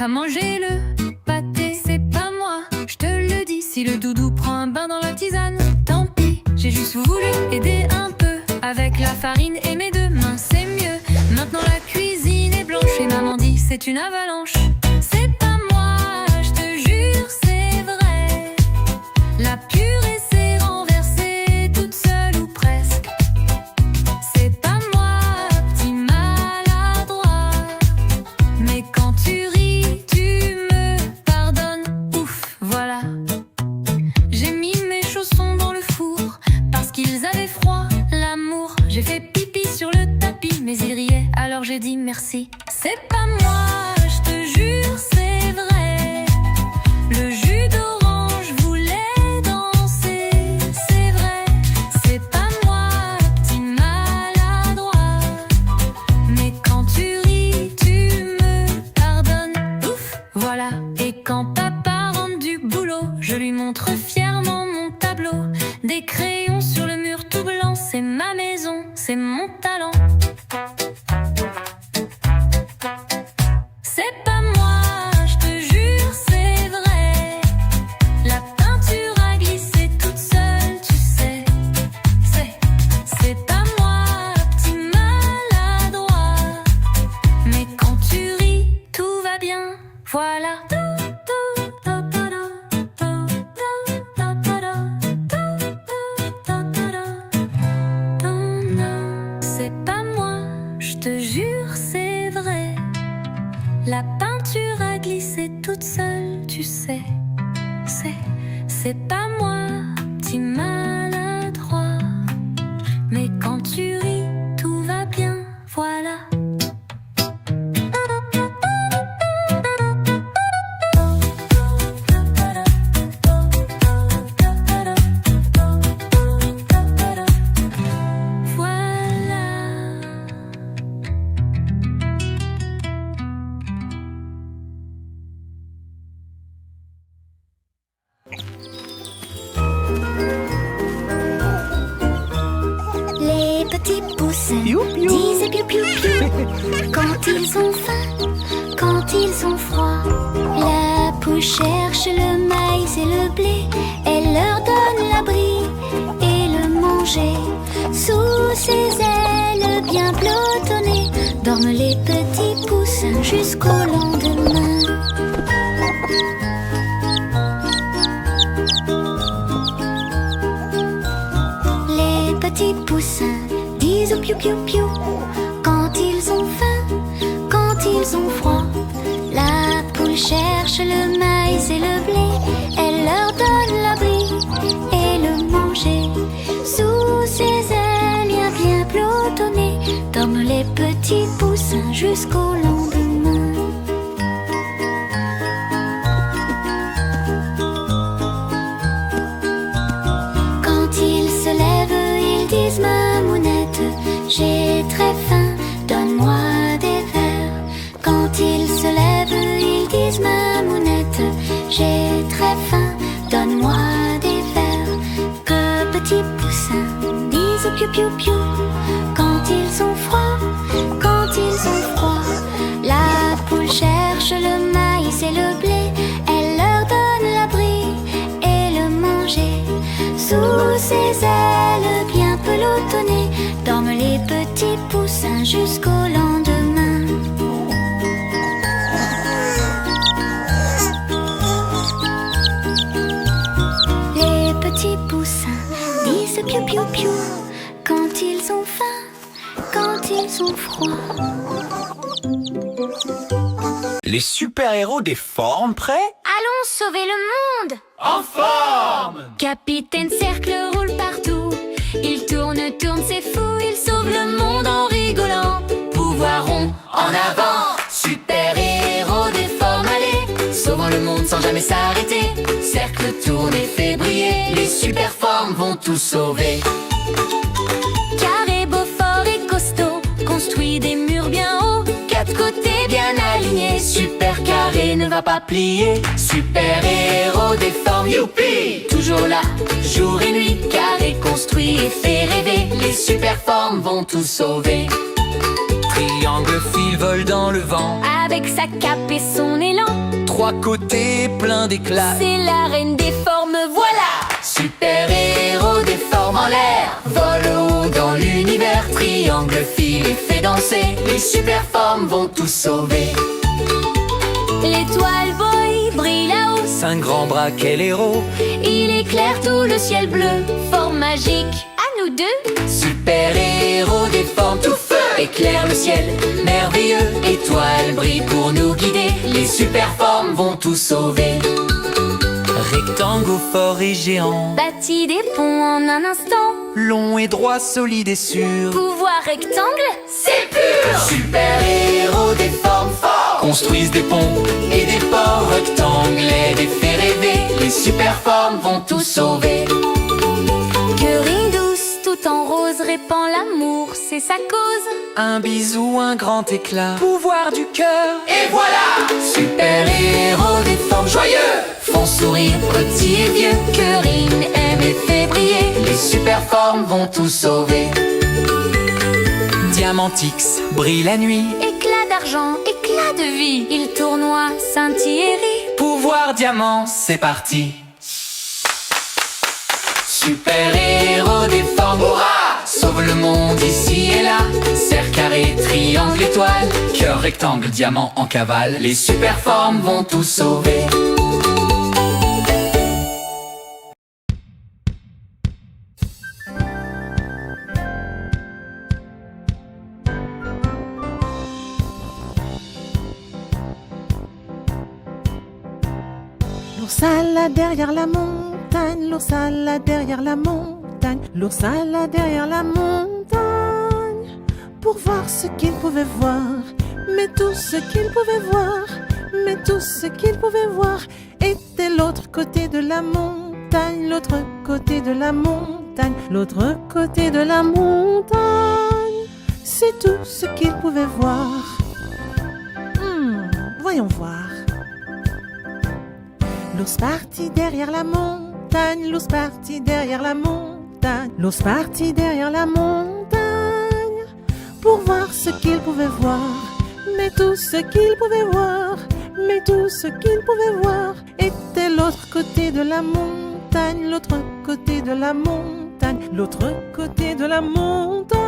à manger le pâté. C'est pas moi, je te le dis. Si le doudou prend un bain dans la tisane, tant pis, j'ai juste voulu aider un peu. Avec la farine et mes deux mains, c'est mieux. Maintenant la cuisine est blanche et maman dit c'est une avalanche. C'est pas moi, je te jure, c'est vrai. La purée s'est renversée toute seule ou presque. C'est pas moi, petit maladroit. Mais quand tu ris, tu me pardonnes. Ouf, voilà. J'ai mis mes chaussons dans le four parce qu'ils avaient froid, l'amour. J'ai fait pipi sur le tapis, mais ils riaient, alors j'ai dit merci. C'est pas moi, je te jure, c'est vrai. Le jus d'orange voulait danser, c'est vrai. C'est pas moi, petit maladroit. Mais quand tu ris, tu me pardonnes. Ouf, voilà. Et quand papa rentre du boulot, je lui montre fièrement mon tableau. Des crayons sur le mur tout blanc, c'est ma maison, c'est mon talent. C'est pas moi, je te jure, c'est vrai. La peinture a glissé toute seule, tu sais. C'est pas moi, petit maladroit. Mais quand tu ris, tout va bien, voilà. C'est pas moi, je te jure, c'est vrai. La peinture a glissé toute seule, tu sais. C'est pas moi, petit maladroit. Mais quand tu ris, tout va bien, voilà. Les petits poussins disent piou piou piou. Quand ils ont faim, quand ils ont froid, la poule cherche le maïs et le blé. Elle leur donne l'abri et le manger. Sous ses ailes bien pelotonnées dorment les petits poussins jusqu'au lendemain. Les petits poussins disent piou piou piou. Quand ils ont faim, quand ils ont froid, la poule cherche le maïs et le blé. Elle leur donne l'abri et le manger. Sous ses ailes bien pelotonnées dorment les petits poussins jusqu'au lendemain. Quand ils se lèvent, ils disent mamounette, j'ai très faim, donne-moi des vers. Quand ils se lèvent, ils disent mamounette, j'ai très faim, donne-moi des vers. Que petits poussins disent piou piou piou. Quand ils ont froid, quand ils ont froid, la poule cherche le maïs et le blé. Elle leur donne l'abri et le manger. Sous ses ailes bien pelotonnées dorment les petits poussins jusqu'au lendemain. Les petits poussins disent piou piou piou. Quand ils ont faim, quand ils ont froid. Les super-héros des formes prêts? Allons sauver le monde! En forme! Capitaine Cercle roule partout. Il tourne, c'est fou. Il sauve le monde en rigolant. Pouvoir rond, en avant! Super-héros des formes, allez! Sauvons le monde sans jamais s'arrêter. Cercle tourne et fait briller. Les super-formes vont tout sauver. Carré, beau, fort et costaud, construit des murs bien hauts. Quatre côtés bien alignés. Super carré ne va pas plier. Super-héros des formes, youpi! Toujours là, jour et nuit. Carré construit et fait rêver. Les super-formes vont tout sauver. Triangle le fil vole dans le vent. Avec sa cape et son élan, 3 côtés pleins d'éclat. c'est la reine des formes, voilà. Super-héros des formes en l'air, vole haut dans l'univers. Triangle, fil et fait danser, les super-formes vont tout sauver. L'étoile boy brille là-haut, 5 grands bras, quel héros. il éclaire tout le ciel bleu. Forme magique, à nous deux. Super-héros des formes tout feu, éclaire le ciel, merveilleux. Étoile brille pour nous guider, les super-formes vont tout sauver. Rectangle fort et géant, Bâtit des ponts en un instant. long et droit, solide et sûr. Pouvoir rectangle, C'est pur. Super-héros des formes fortes construisent des ponts et des ports. Rectangles les fait rêver, les super-formes vont tout sauver. cœurine douce, tout en rose, répand l'amour, c'est sa cause. Un bisou, un grand éclat, pouvoir du cœur. Et voilà, super-héros des formes joyeux, font sourire petits et vieux. Cœurine aime et fait briller, les super-formes vont tout sauver. Diamantix brille la nuit, Éclat d'argent, éclat de vie, il tournoie, scintille et rit. pouvoir diamant, c'est parti. Super-héros des formes, hurrah, sauve le monde ici et là. Cercle, carré, triangle, étoile, cœur, rectangle, diamant en cavale, les super-formes vont tout sauver. L'ours à la derrière la montagne, l'ours à la derrière la montagne, l'ours à la derrière la montagne, pour voir ce qu'il pouvait voir. Mais tout ce qu'il pouvait voir, mais tout ce qu'il pouvait voir était l'autre côté de la montagne, l'autre côté de la montagne, l'autre côté de la montagne. C'est tout ce qu'il pouvait voir. Voyons voir. L'ours partit derrière la montagne, l'ours partit derrière la montagne, l'ours partit derrière la montagne, pour voir ce qu'il pouvait voir. Mais tout ce qu'il pouvait voir, mais tout ce qu'il pouvait voir était l'autre côté de la montagne, l'autre côté de la montagne, l'autre côté de la montagne.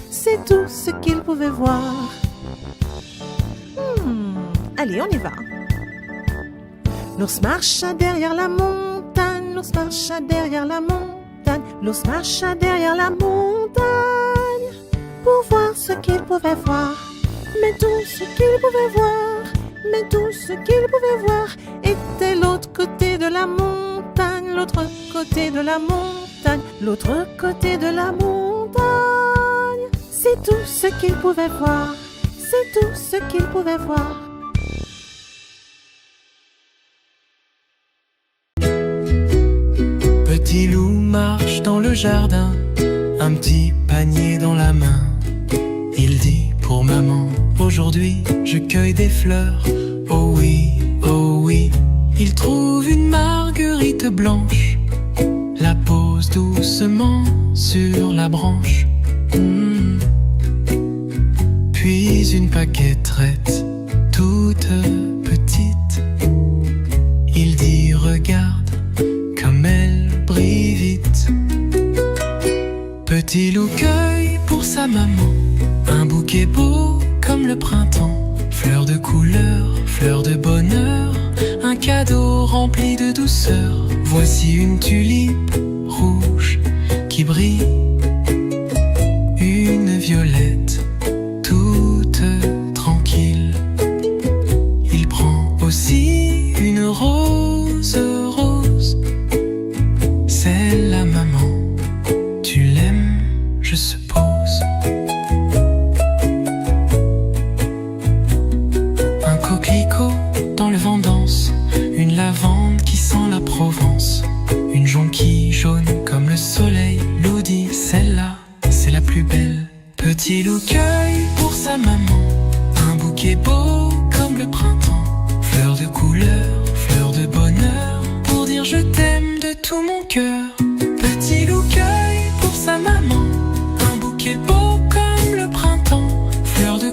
C'est tout ce qu'il pouvait voir. Allez, on y va. L'ours marcha derrière la montagne, l'ours marcha derrière la montagne, l'ours marcha derrière la montagne, pour voir ce qu'il pouvait voir. Mais tout ce qu'il pouvait voir, mais tout ce qu'il pouvait voir était l'autre côté de la montagne, l'autre côté de la montagne, l'autre côté de la montagne. C'est tout ce qu'il pouvait voir, c'est tout ce qu'il pouvait voir. Petit loup marche dans le jardin, un petit panier dans la main. Il dit pour maman, aujourd'hui je cueille des fleurs. Oh oui, oh oui. Il trouve une marguerite blanche, la pose doucement sur la branche. Puis une paqueterette toute petite. Il dit regarde comme elle brille vite. Petit loup cueille pour sa maman un bouquet beau comme le printemps. Fleurs de couleur, fleurs de bonheur, un cadeau rempli de douceur. Voici une tulipe rouge qui brille, une violette toute tranquille. Il prend aussi une rose rose. Celle-là, maman, tu l'aimes, je suppose. Un coquelicot dans le vent danse, une lavande qui sent la Provence, une jonquille jaune comme le soleil. Loup dit celle-là, c'est la plus belle. Petit loup cueille pour sa maman un bouquet beau comme le printemps. Fleurs de couleur, fleurs de bonheur, pour dire je t'aime de tout mon cœur. Petit loup cueille pour sa maman un bouquet beau comme le printemps. Fleurs de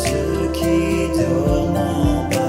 ceux qui dorment en bas.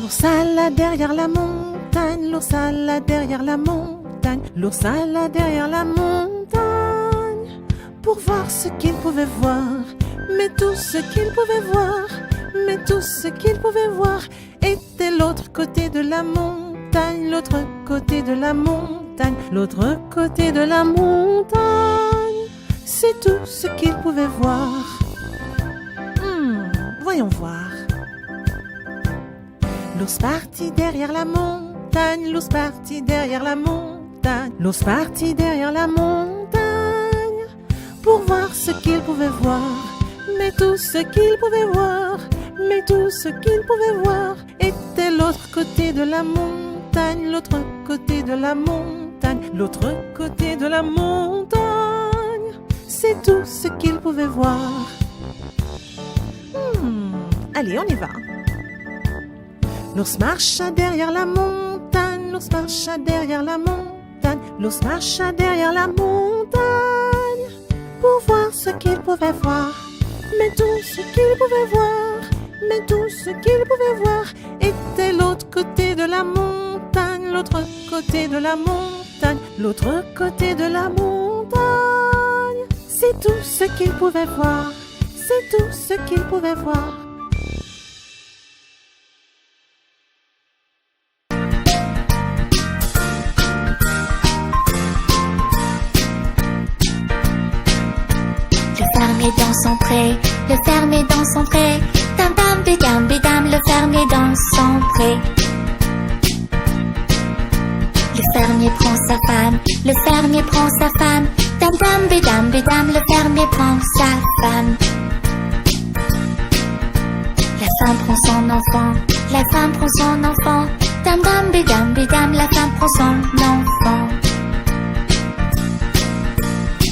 L'ours à la derrière la montagne, l'ours à la derrière la montagne, l'ours à la derrière la montagne, pour voir ce qu'il pouvait voir. Mais tout ce qu'il pouvait voir, mais tout ce qu'il pouvait voir était l'autre côté de la montagne, l'autre côté de la montagne, l'autre côté de la montagne. C'est tout ce qu'il pouvait voir. Voyons voir. L'ours partit derrière la montagne, l'ours partit derrière la montagne, l'ours partit derrière la montagne, pour voir ce qu'il pouvait voir. Mais tout ce qu'il pouvait voir, mais tout ce qu'il pouvait voir était l'autre côté de la montagne, l'autre côté de la montagne, l'autre côté de la montagne. C'est tout ce qu'il pouvait voir. Allez, on y va. L'ours marcha derrière la montagne, l'ours marcha derrière la montagne, l'ours marcha derrière la montagne, pour voir ce qu'il pouvait voir. Mais tout ce qu'il pouvait voir, mais tout ce qu'il pouvait voir était l'autre côté de la montagne, l'autre côté de la montagne, l'autre côté de la montagne. C'est tout ce qu'il pouvait voir, c'est tout ce qu'il pouvait voir. Dans son pré, le fermier dans son pré, dam dam bidam bidam, le fermier dans son pré. Le fermier prend sa femme, le fermier prend sa femme, dam dam bidam bidam, le fermier prend sa femme. La femme prend son enfant, la femme prend son enfant, dam dam bidam bidam, la femme prend son enfant.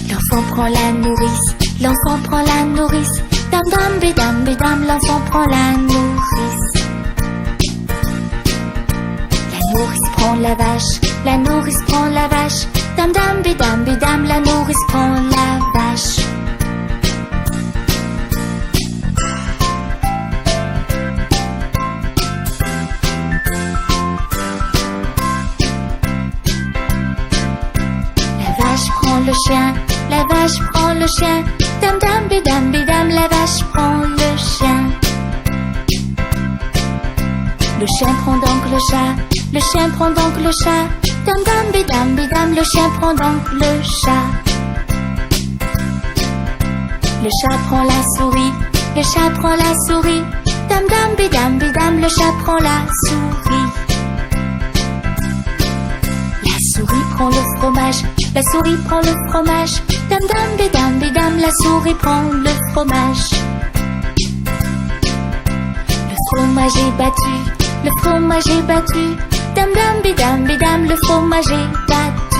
L'enfant prend la nourrice, l'enfant prend la nourrice, dam dam bidam bidam, l'enfant prend la nourrice. La nourrice prend la vache, la nourrice prend la vache, dam dam bidam bidam, la nourrice prend la vache. La vache prend le chien, la vache prend le chien, dam dam bidam bidam, la vache prend le chien. Le chien prend donc le chat, le chien prend donc le chat. Dam dam bidam bidam, le chien prend donc le chat. Le chat prend la souris, le chat prend la souris. Dam dam bidam bidam, le chat prend la souris. La souris prend le fromage, la souris prend le fromage. Dam dam bidam bidam, la souris prend le fromage. Le fromage est battu, le fromage est battu. Dam dam bidam bidam, le fromage est battu.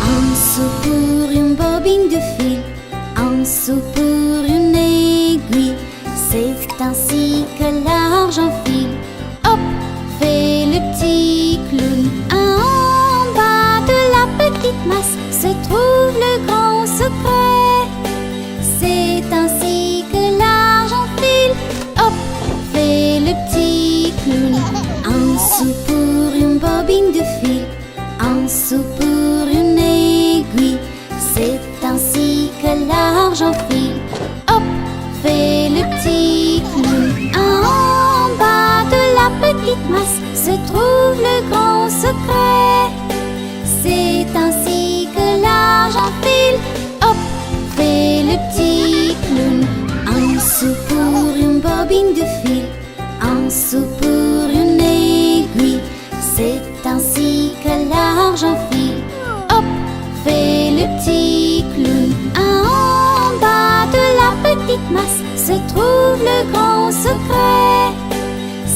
Un sou pour une bobine de fil, un sou pour une aiguille. C'est ainsi que l'argent file. Hop, fait le petit clown. En bas de la petite masse se trouve le grand secret. C'est ainsi que l'argent file. Hop, fait le petit clown. Un sou pour une bobine de fil, un sou pour une aiguille. C'est ainsi que l'argent file. Hop, fait le petit clown. En bas de la petite masse se trouve le grand secret. C'est ainsi que l'argent file. Hop, fait le petit clown. Un sou pour une bobine de fil, un sou pour une aiguille. C'est ainsi que l'argent file. Hop, fait le petit clown. En bas de la petite masse se trouve le grand secret.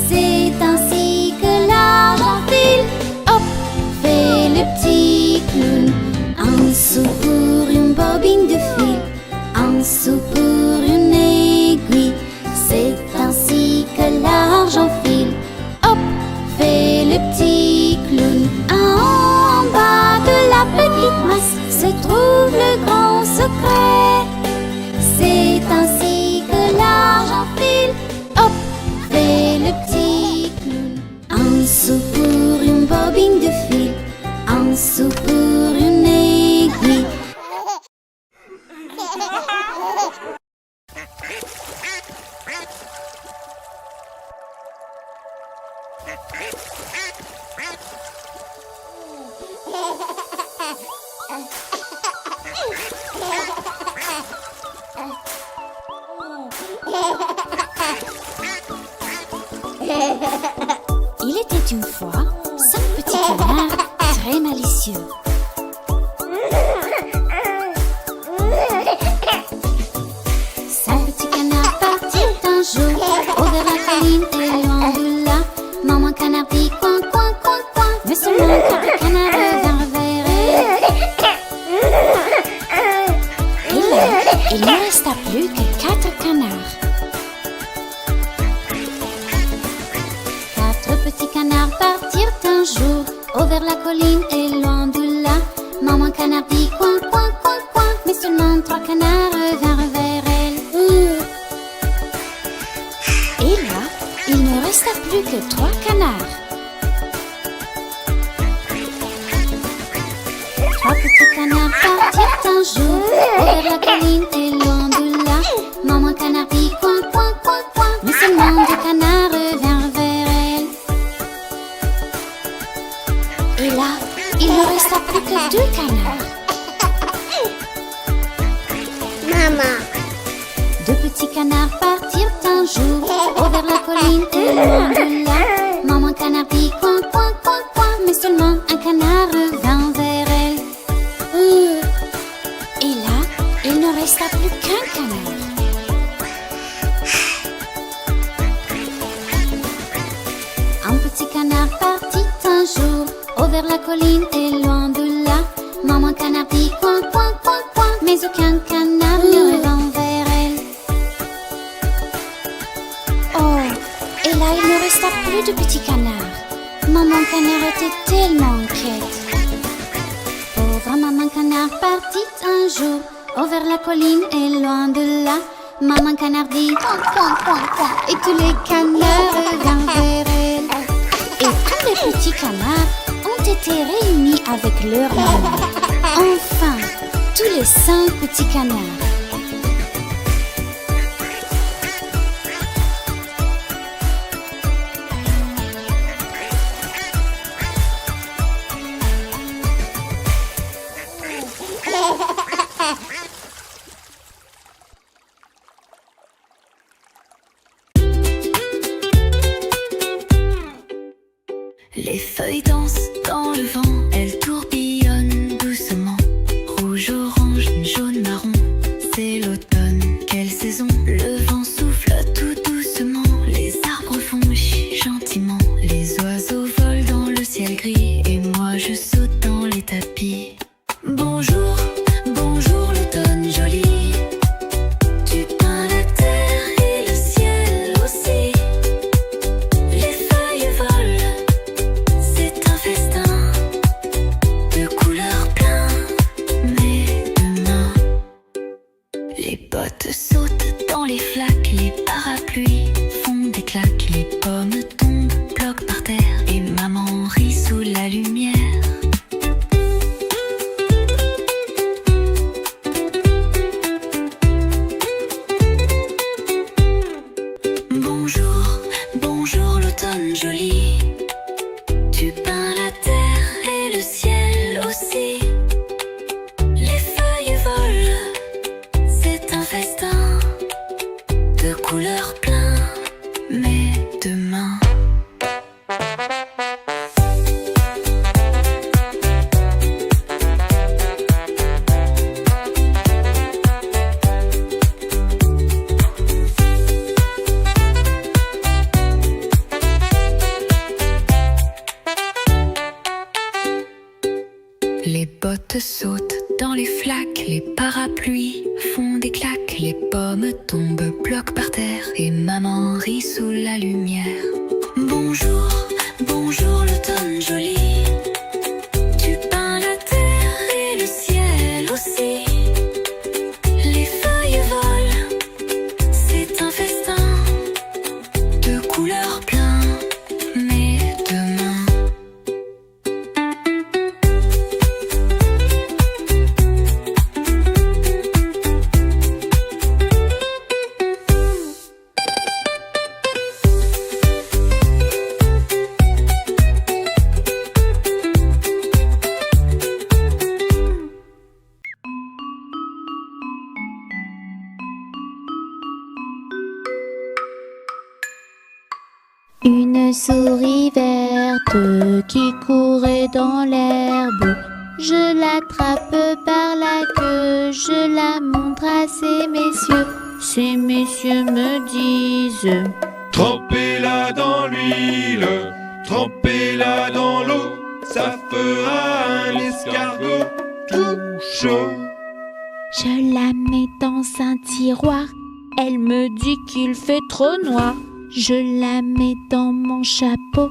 C'est ainsi que l'argent file. Hop, fait le petit clown. Un sou pour une bobine de fil, un sou pour une aiguille. C'est ainsi que l'argent file. Hop, fait le petit clown. En bas de la petite masse se trouve le grand secret. C'est ainsi que l'argent file. Hop, fait le petit clown. Un sou pour une bobine de fil, un sou pour une aiguille. Il était une fois 5 petits canards très malicieux. 5 petits canards partirent un jour au-vers la colline et loin de là. Maman canard dit coin, coin, coin, coin, mais seulement 4 canards revinrent vers elle. Et là, il ne resta plus que 4 canards. 4 petits canards partirent un jour au-vers la colline et loin de là. Maman canard dit coin, coin, coin, coin, mais seulement 3 canards revinrent vers elle. Et là, il ne resta plus que 3 canards. 3 petits canards partirent un jour au-vers la colline et loin de là. Maman canard dit coin, coin, coin, coin, mais seulement 2 canards revinrent vers elle. Et là, il ne resta plus que 2 canards. Maman. 2 petits canards partirent un jour au-vers la colline et loin de là. Maman canard dit coin, coin, coin, coin, mais seulement 1 canard revint vers elle. Et là, il ne resta plus qu'un canard. Un petit canard partit un jour au-vers la colline et loin de là. Maman canard dit coin, coin, coin, coin, mais aucun canard ne revint vers elle. Oh, et là il ne resta plus de petits canards. Maman canard était tellement inquiète. Pauvre maman canard partit un jour vers la colline et loin de là. Maman canard dit point, point, point, point. Et tous les canards vinrent vers elle. Et tous les petits canards ont été réunis avec leur maman. Enfin, tous les 5 petits canards. Les feuilles dansent dans le vent, elles tourbillonnent doucement. Rouge, orange, jaune, marron, c'est l'automne, quelle saison. Le vent souffle tout doucement, les arbres font chi gentiment. Les oiseaux volent dans le ciel gris, et moi je saute dans les tapis. Bonjour, bonjour l'automne joli. Tu peins la terre et le ciel aussi. Les feuilles volent, c'est un festin de couleurs plein mes deux mains. Les bottes sautent dans les flaques, les parapluies font des claques, les pommes tombent, bloquent par terre, et maman rit sous la lumière. Bonjour, bonjour l'automne joli. Tu peins la terre et le ciel aussi. Les feuilles volent, c'est un festin de couleurs plein mes deux mains. Les bottes sautent dans les flaques, les parapluies font des claques, les pommes tombent, bloquent par terre, et maman rit sous la lumière. Bonjour, bonjour l'automne joli. Tu peins la terre et le ciel aussi. Les feuilles volent, c'est un festin de couleurs plein mes deux mains. Une souris verte qui courait dans l'herbe. Je l'attrape par la queue, je la montre à ces messieurs. Ces messieurs me disent: Trempez-la dans l'huile, trempez-la dans l'eau, ça fera un escargot tout chaud. Je la mets dans un tiroir, elle me dit qu'il fait trop noir. Je la mets dans mon chapeau,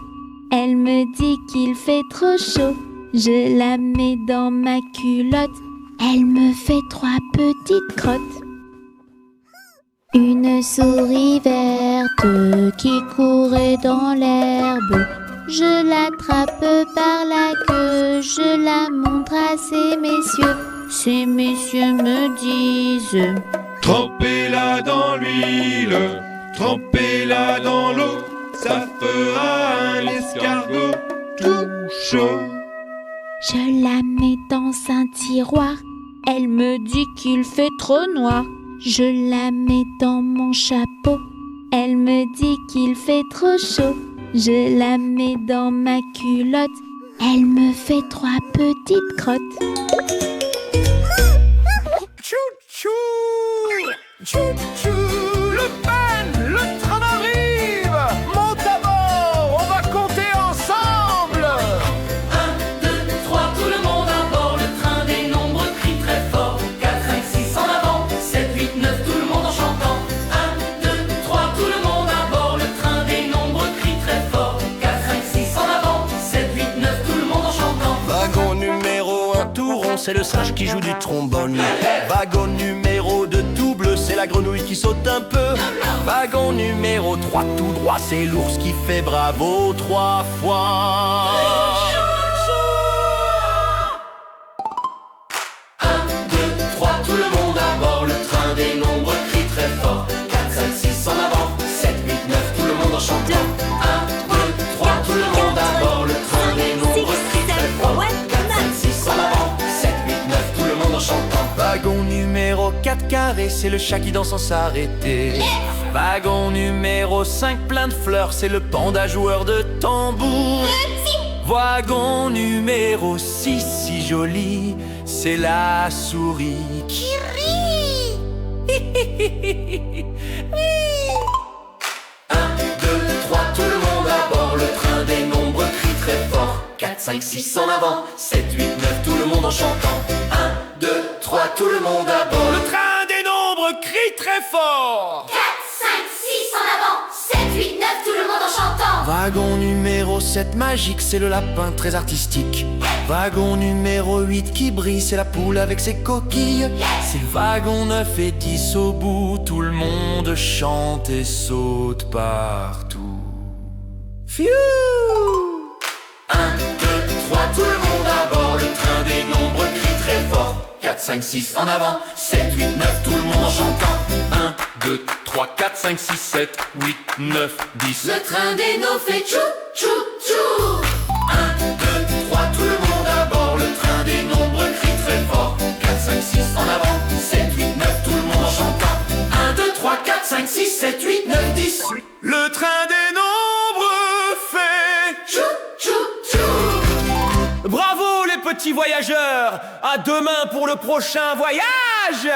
elle me dit qu'il fait trop chaud. Je la mets dans ma culotte, elle me fait 3 petites crottes. Une souris verte qui courait dans l'herbe. Je l'attrape par la queue, je la montre à ces messieurs. Ces messieurs me disent: Trempez-la dans l'huile, trempez-la dans l'eau, ça fera un escargot tout chaud. Je la mets dans un tiroir, elle me dit qu'il fait trop noir. Je la mets dans mon chapeau, elle me dit qu'il fait trop chaud. Je la mets dans ma culotte, elle me fait 3 petites crottes. Chou-chou, chou-chou, le pen, le train arrive. Monte à bord, on va compter ensemble. 1, 2, 3, tout le monde à bord. Le train des nombres crie très fort. 4, 5, 6 en avant. 7, 8, 9, tout le monde en chantant. 1, 2, 3, tout le monde à bord. Le train des nombres crie très fort. 4, 5, 6 en avant. c'est le singe qui joue du trombone. Wagon numéro 2 tout bleu, c'est la grenouille qui saute un peu. Wagon numéro 3 tout droit, c'est l'ours qui fait bravo 3 fois. 1, 2, 3, tout le monde à bord. Le train des nombres crie très fort. 4, 5, 6 en avant. 7, 8, 9, tout le monde en chantant. 1, 2, 3, tout le monde à bord. Le train des nombres crie très fort. 4, 5, 6 en avant. 7, 8, 9, tout le monde en chantant. Wagon numéro 4 carré, c'est le chat qui danse sans s'arrêter. Wagon numéro 5 plein de fleurs, c'est le panda joueur de tambour. Wagon numéro 6 si joli, c'est la souris qui rit. 1, 2, 3, tout le monde à bord. Le train des nombres crie très fort. 4, 5, 6 en avant. 7, 8, 9, tout le monde en chantant. 1, 2, 3, tout le monde à bord. Le train des nombres crie très fort. 4, 5, 6 en avant. 7, 8, 9, tout le monde en chantant. Wagon numéro 7 magique, c'est le lapin très artistique. Wagon numéro 8 qui brille, c'est la poule avec ses coquilles. C'est wagon 9 et 10 au bout, tout le monde chante et saute partout. Phew! 1, 2, 3, tout le monde à bord. Le train des nombres crie très fort. 4, 5, 6 en avant. 7, 8, 9, tout le monde en chantant. 1, 2, 3, 4, 5, 6, 7, 8, 9, 10. Le train des nôtres fait tchou, tchou, tchou. 1, 2, 3, tout le monde à bord. Le train des nombres crie très fort. 4, 5, 6 en avant. 7, 8, 9, tout le monde en chantant. 1, 2, 3, 4, 5, 6, 7, 8, 9, 10. Le train des nombres fait Tchou, tchou, tchou. bravo les petits voyageurs. À demain pour le prochain voyage.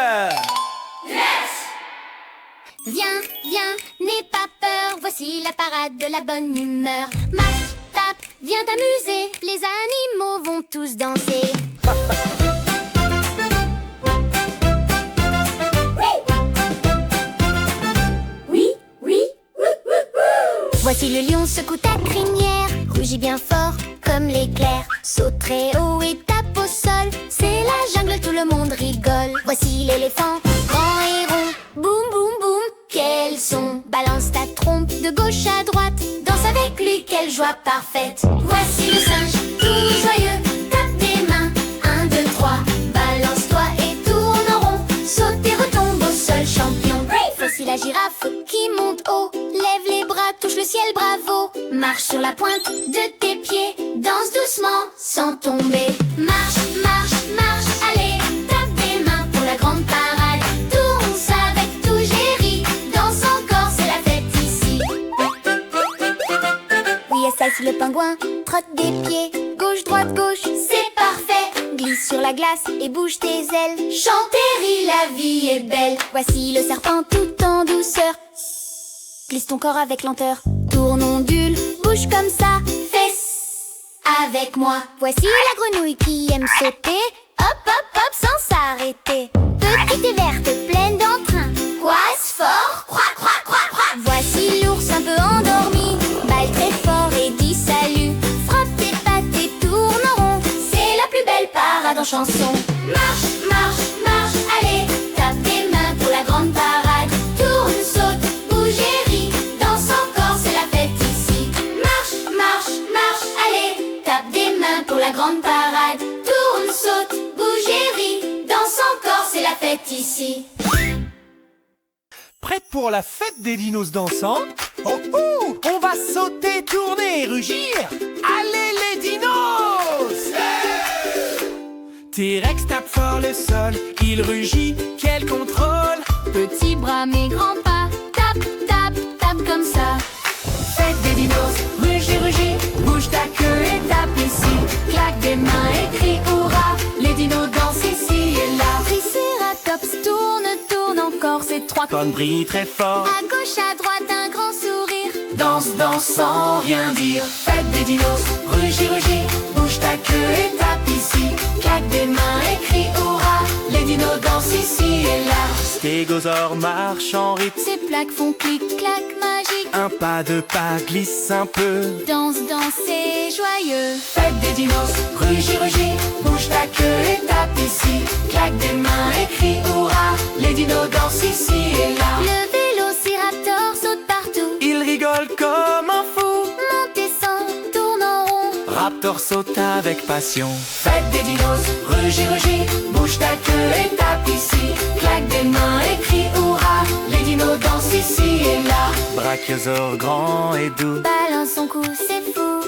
Viens, viens, n'aie pas peur, voici la parade de la bonne humeur. Marche, tape, viens t'amuser, les animaux vont tous danser. Oui, oui, voici le lion secoue ta crinière, rugit bien fort comme l'éclair, saute très haut et tape au sol. C'est la jungle, tout le monde rigole. Voici l'éléphant, grand et rond, boum boum boum, quel son. Balance ta trompe de gauche à droite, danse avec lui, quelle joie parfaite. Voici le singe, tout joyeux, tape des mains, 1, 2, 3, balance-toi et tourne en rond, saute et retombe au sol, champion. Voici la girafe qui monte haut, lève les bras, touche le ciel, bravo. Marche sur la pointe de tes pieds, danse doucement sans tomber. Marche, marche, marche, allez, tape des mains pour la grande parade. Tourne ça avec tout géri, danse encore, c'est la fête ici. Oui, essaye le pingouin, trotte des pieds, gauche, droite, gauche, c'est parfait. Glisse sur la glace et bouge tes ailes, chante et ris, la vie est belle. Voici le serpent tout en douceur, glisse ton corps avec lenteur. Tourne, ondule, bouge comme ça, fais avec moi. Voici la grenouille qui aime sauter, hop, hop, hop, sans s'arrêter. Petite et verte, pleine d'entrain, coisse fort, croix, croix, croix, croix. Voici l'ours un peu endormi, balle très fort et dit salut. Frappe tes pattes et tourne en rond, c'est la plus belle parade en chanson. Marche, marche, marche, allez, tape tes mains pour la grande parade. Tourne, saute, bouge et ris, danse encore, c'est la fête ici. Marche, marche, marche, allez, tape des mains pour la grande parade. Tourne, saute, bouge et ris, danse encore, c'est la fête ici. Prête pour la fête des dinos dansants? Oh oh, on va sauter, tourner, rugir. Allez les dinos! T-Rex tape fort le sol, il rugit, quel contrôle! Petit bras mais grand pas, tape, tape, tape comme ça. Fête des dinos, rugis, rugis, bouge ta queue et tape ici. Claque des mains et crie hurrah, les dinos dansent ici et là. Triceratops tourne, tourne encore, c'est trois Conne brille très fort. à gauche, à droite, un grand sourire. Danse, danse sans rien dire. Fête des dinos, rugis, rugis, bouge ta queue et tape ici. Claque des mains et crie hurrah, les dinos dansent ici et là. Stégosaure marche en rythme, Ces plaques font clic-clac magique. un pas de pas glisse un peu. Danse, danse, c'est joyeux. Fête des dinos, rugis, rugis, bouge ta queue et tape saute avec passion. Fête des dinos, rugis, rugis, bouge ta queue et tape ici. Claque des mains et crie hurrah, les dinos dansent ici et là. Brachiosaure grand et doux, Balance son cou, c'est fou.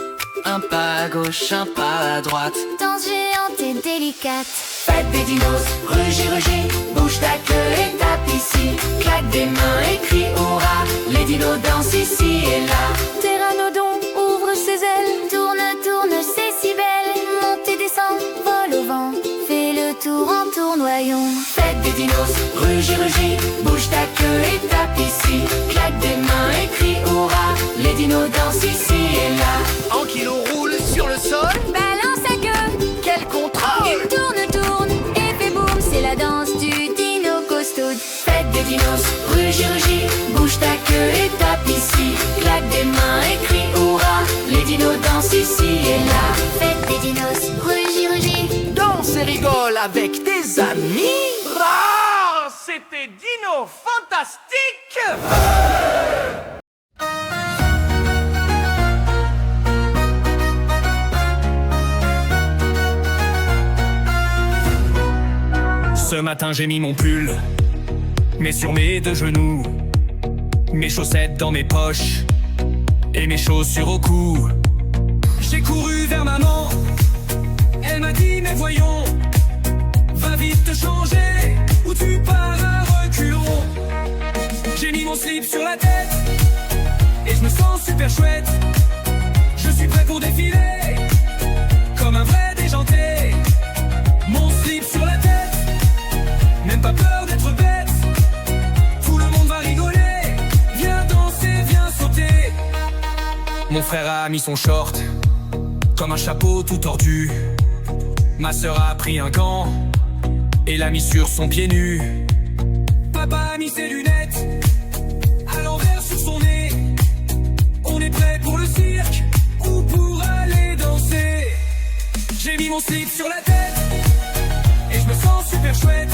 un pas à gauche, un pas à droite. Danse géante et délicate. Fête des dinos, rugis, rugis, bouge ta queue et tape ici. Claque des mains et crie hurrah, les dinos dansent ici et là. Pteranodon ouvre ses ailes. Tourne, tourne, c'est si belle. Monte et descend, vole au vent. Fais le tour en tournoyant. Fête des dinos, rugis, rugis, bouge ta queue et tape ici. Claque des mains et crie hurrah, les dinos dansent ici et là. Ankylo roule sur le sol. Balance sa queue. Quel contrôle! Il tourne, tourne et fait boum. C'est la danse du dino costaud. Fête des dinos, rugis, rugis, bouge ta queue et tape ici. Claque des mains et crie hurrah, les dinos dansent ici et là. Fête des dinos, rugis, rugis. Danse et rigole avec tes amis. Ah, c'était Dino Fantastique! Ce matin j'ai mis mon pull, mais sur mes deux genoux, mes chaussettes dans mes poches et mes chaussures au cou. J'ai couru vers maman, elle m'a dit mais voyons, va vite te changer ou tu pars à reculons. J'ai mis mon slip sur la tête et je me sens super chouette. Je suis prêt pour défiler comme un vrai déjanté. Mon slip sur la tête, même pas peur d'être bête. Tout le monde va rigoler. Viens danser, viens sauter. Mon frère a mis son short comme un chapeau tout tordu. Ma sœur a pris un gant et l'a mis sur son pied nu. Papa a mis ses lunettes à l'envers sur son nez. On est prêt pour le cirque ou pour aller danser. J'ai mis mon slip sur la tête et je me sens super chouette.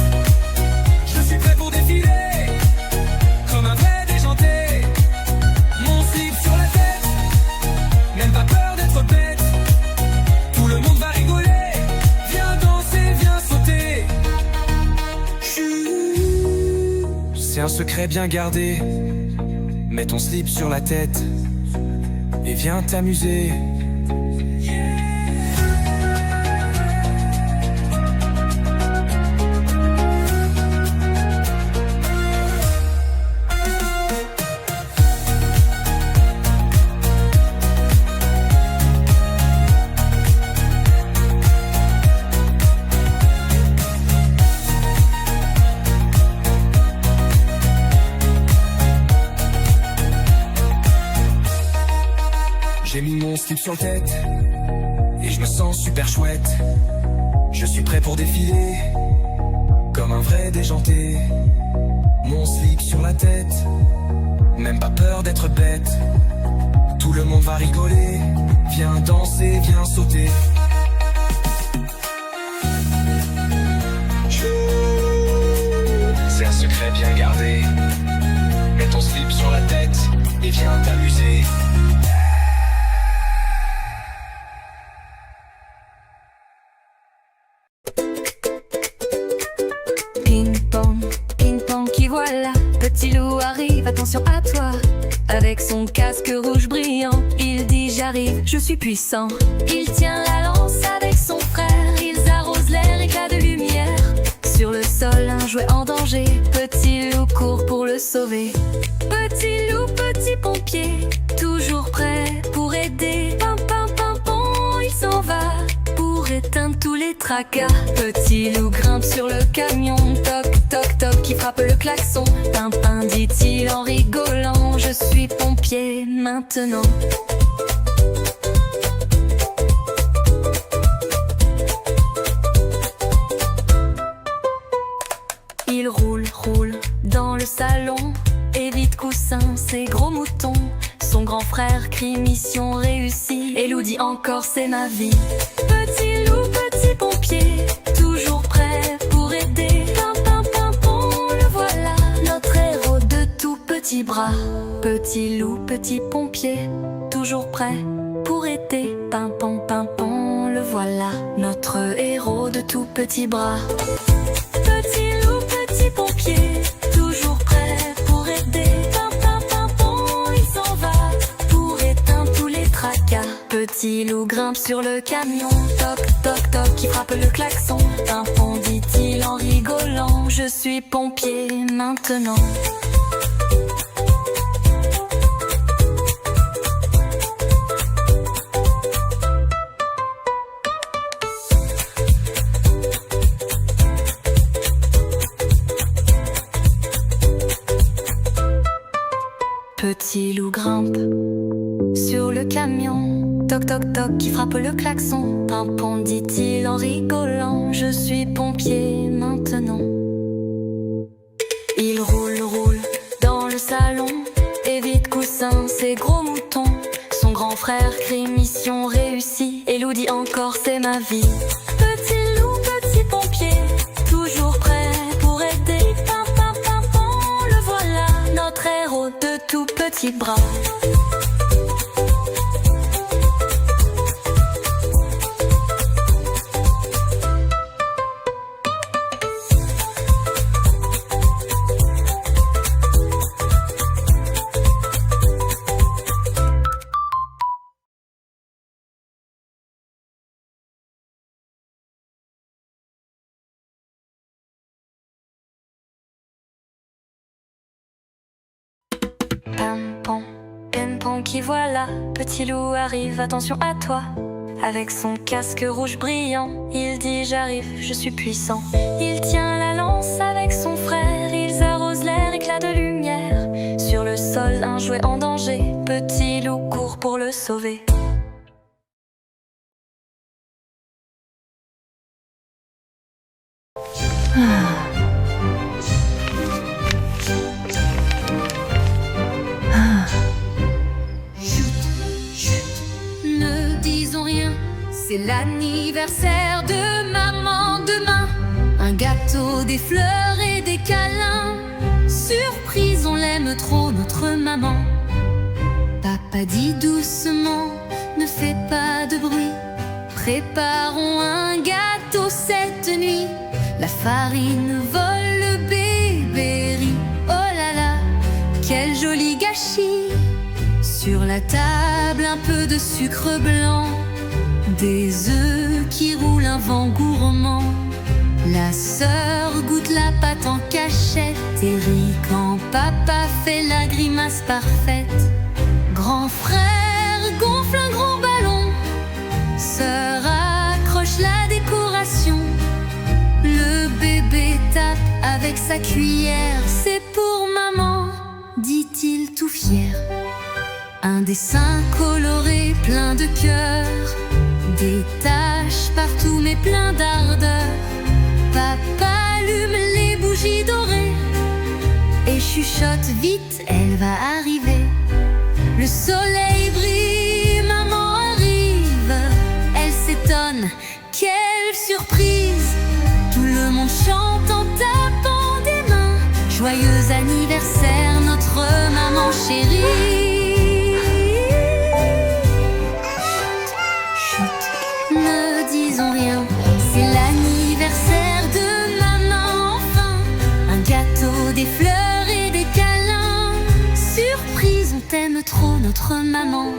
Je suis prêt pour défiler comme un vrai déjanté. Mon slip sur la tête, même pas peur d'être bête. Tout le monde va rigoler. Viens danser, viens sauter. Chut, c'est un secret bien gardé. Mets ton slip sur la tête et viens t'amuser. J'ai mis mon slip sur la tête et je me sens super chouette. Je suis prêt pour défiler comme un vrai déjanté. Mon slip sur la tête, même pas peur d'être bête. Tout le monde va rigoler. Viens danser, viens sauter. C'est un secret bien gardé. Mets ton slip sur la tête et viens t'amuser. Ping pong qui voilà, petit loup arrive, attention à toi. Avec son casque rouge brillant, il dit j'arrive, je suis puissant. Il tient la lance avec son frère, ils arrosent l'air, éclat de lumière. Sur le sol, un jouet en danger, petit loup court pour le sauver. Petit loup, petit pompier, toujours prêt pour aider. Pam pam pam pam, il s'en va pour éteindre tous les tracas. Petit loup grimpe sur le camion, toc toc toc, qui frappe le klaxon. Pimpin dit-il en rigolant, je suis pompier maintenant. Il roule dans le salon, évite coussin, ses gros moutons. Son grand frère crie mission réussie, et loup dit encore c'est ma vie. Petit loup, petit pompier, toujours prêt pour aider. Pim pim pim pom, le voilà, notre héros de tout petits bras. Petit loup, petit pompier, toujours prêt pour aider. Pim pam pim pom, notre héros de tout petits bras. Petit loup, petit pompier, toujours prêt pour aider. Pimpon, il s'en va pour éteindre tous les tracas. Petit loup grimpe sur le camion, toc toc toc, qui frappe le klaxon. Pimpon, dit-il en rigolant, je suis pompier maintenant. Petit loup grimpe sur le camion, toc toc toc, qui frappe le klaxon. Pimpon, dit-il en rigolant, je suis pompier maintenant. Il roule dans le salon, évite coussin, ses gros moutons. Son grand frère crie mission réussie, et Lou dit encore c'est ma vie. Petit loup, petit pompier, toujours prêt pour aider. Pimpon, le voilà, notre héros de tout petits bras. Pimpon, qui voilà, petit loup arrive, attention à toi. Avec son casque rouge brillant, il dit j'arrive, je suis puissant. Il tient la lance avec son frère, ils arrosent l'air, éclat de lumière. Sur le sol, un jouet en danger, petit loup court pour le sauver. C'est l'anniversaire de maman demain. Un gâteau, des fleurs et des câlins. Surprise, on l'aime trop, notre maman. Papa dit doucement, ne fais pas de bruit. Préparons un gâteau cette nuit. La farine vole, le bébé rit. Oh là là, quel joli gâchis. Sur la table, un peu de sucre blanc. Des œufs qui roulent, un vent gourmand. La sœur goûte la pâte en cachette et rit quand papa fait la grimace parfaite. Grand frère gonfle un gros ballon, sœur accroche la décoration. Le bébé tape avec sa cuillère, c'est pour maman, dit-il tout fier. Un dessin coloré plein de cœur. Des taches partout mais plein d'ardeur. Papa allume les bougies dorées et chuchote vite, elle va arriver. Le soleil brille, maman arrive. Elle s'étonne, quelle surprise. Tout le monde chante en tapant des mains. Joyeux anniversaire notre maman chérie. Rien. C'est l'anniversaire de maman enfin. Un gâteau, des fleurs et des câlins. Surprise, on t'aime trop notre maman.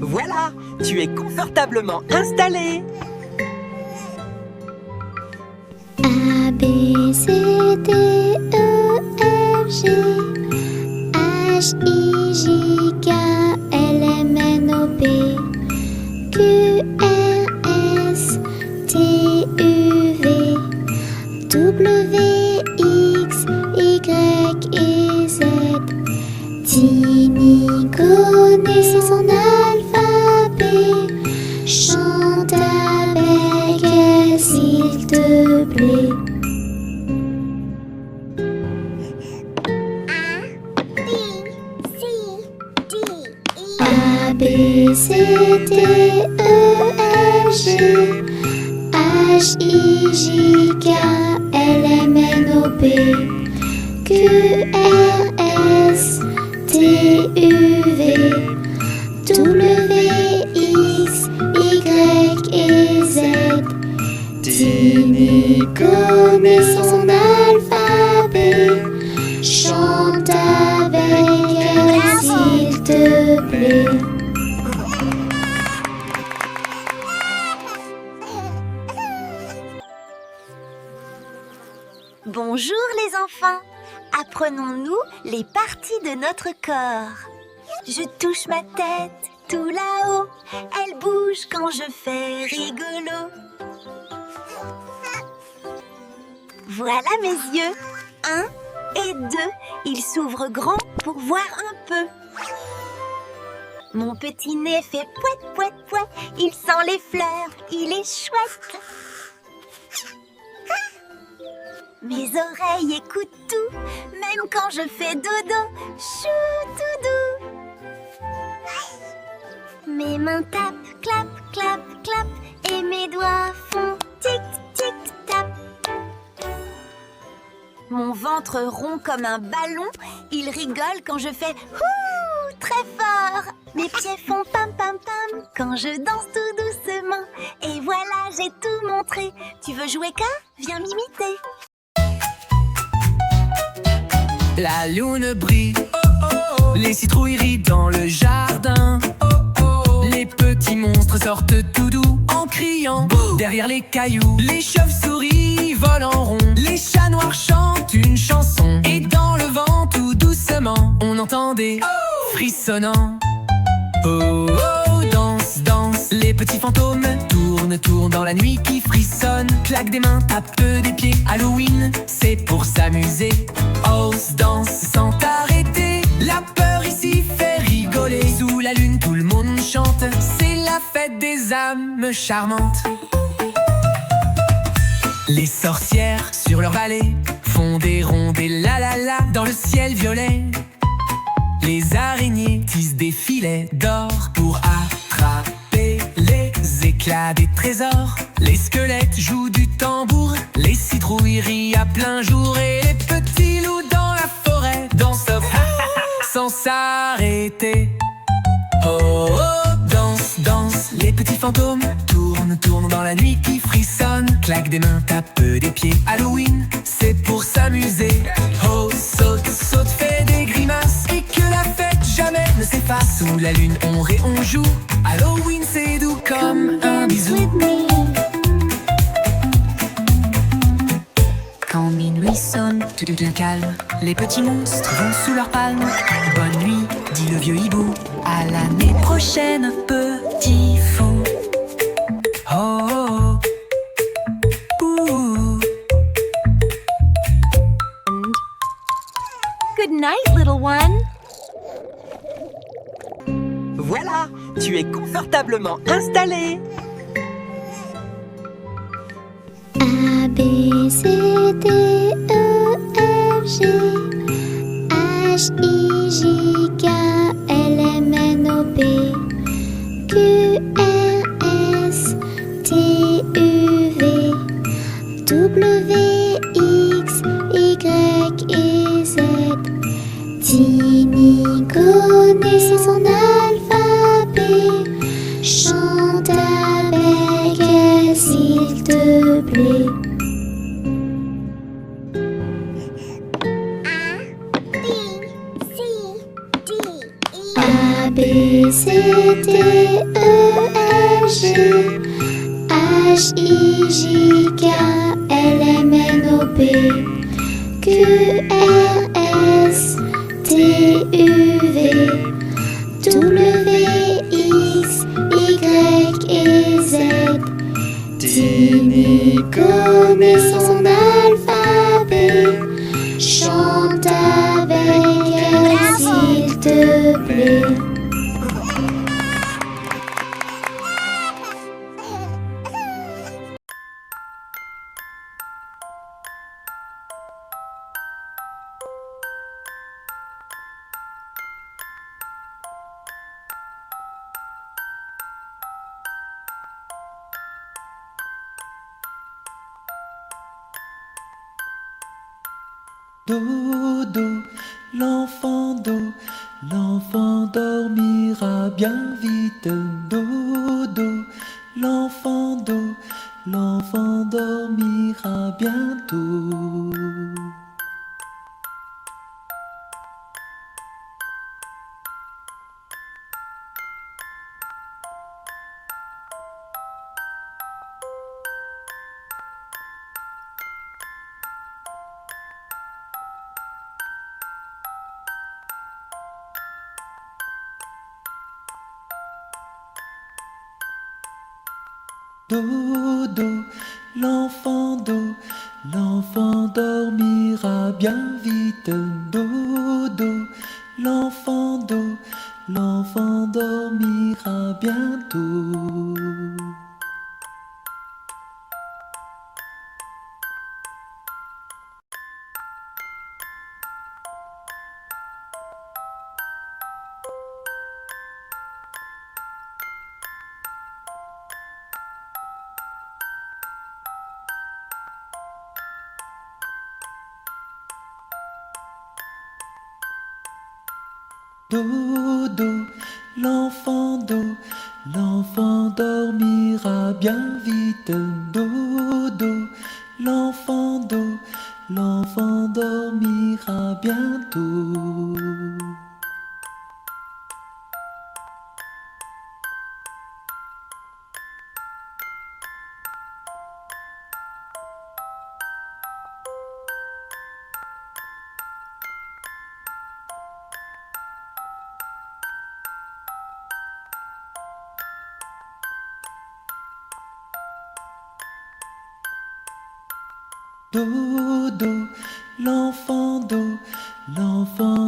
Voilà, tu es confortablement installé. A, B, C, D, E, F, G H, I, J, K, L, M, N, O, P Q, R, S, T, U, V W, X, Y et Z. Tini connaît son alphabet. Chante avec elle s'il te plaît. A, B, C, D, E, F, G H, I, J, K, L, M, N, O, P Q, R, S, T, U, V W, Bonjour les enfants. Apprenons-nous les parties de notre corps. Je touche ma tête tout là-haut. Elle bouge quand je fais rigolo. Voilà mes yeux. 1 et 2. Ils s'ouvrent grand pour voir un peu. Mon petit nez fait pouet, pouet, pouet. Il sent les fleurs, il est chouette. Mes oreilles écoutent tout, même quand je fais dodo. Chou doudou. Mes mains tapent, clap, clap, clap. Et mes doigts font tic, tic, tap. Mon ventre rond comme un ballon. Il rigole quand je fais ouh très fort. Mes pieds font pam, pam, pam quand je danse tout doucement. Et voilà, j'ai tout montré. Tu veux jouer qu'à? Viens m'imiter. La lune brille, les citrouilles rient dans le jardin. Les petits monstres sortent tout doux en criant. Derrière les cailloux, les chauves-souris volent en rond. Les chats noirs chantent une chanson. Et dans le vent tout doucement, on entend des frissonnants. Oh, oh, danse, danse. Les petits fantômes tournent, tournent dans la nuit qui frissonne. Claque des mains, tape des pieds. Halloween, c'est pour s'amuser. Ose, danse sans t'arrêter. La peur ici fait rigoler. Sous la lune, tout le monde chante. C'est la fête des âmes charmantes. Les sorcières sur leur balai font des rondes et la la la dans le ciel violet. Les araignées tissent des filets d'or pour attraper les éclats des trésors. Les squelettes jouent du tambour. Les citrouilles rient à plein jour. Et les petits loups dans la forêt dansent sans s'arrêter. Oh, oh, danse, danse. Les petits fantômes tournent, tournent dans la nuit qui frissonne. Claque des mains, tape des pieds. Halloween, c'est pour s'amuser. Oh, saute, saute, fait des grimaces. Et que la fête jamais ne s'efface. Sous la lune, on rit, on joue. Halloween, c'est doux comme un bisou. Quand minuit sonne, tout calme. Les petits monstres vont sous leurs palmes. Bonne nuit, dit le vieux hibou. À l'année prochaine, petit fou. Oh, oh, oh. Ouh. Good night, little one. Voilà, tu es confortablement installé. A, B, C, D, E, F, G H, I, J, K, L, M, N, O, P Q, R, S, T, U, V W, X, Y et Z. Tini connaît son alphabet. Chante avec elle s'il te plaît. A, B, C, D, E, F, G H, I, J, K, L, M, N, O, P Q, R, S, T, U, V W, X, Y et Z. Tini connaît son alphabet. Chante avec elle s'il te plaît. Dodo, l'enfant dormira bien vite. Dodo, l'enfant dormira bientôt. dodo, l'enfant dormira bien vite, dodo, l'enfant dormira bientôt. Dodo, l'enfant dormira bien vite, dodo, l'enfant dormira bientôt. Dodo, l'enfant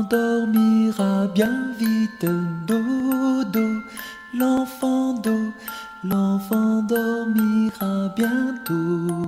dormira bien vite, dodo, l'enfant dormira bientôt.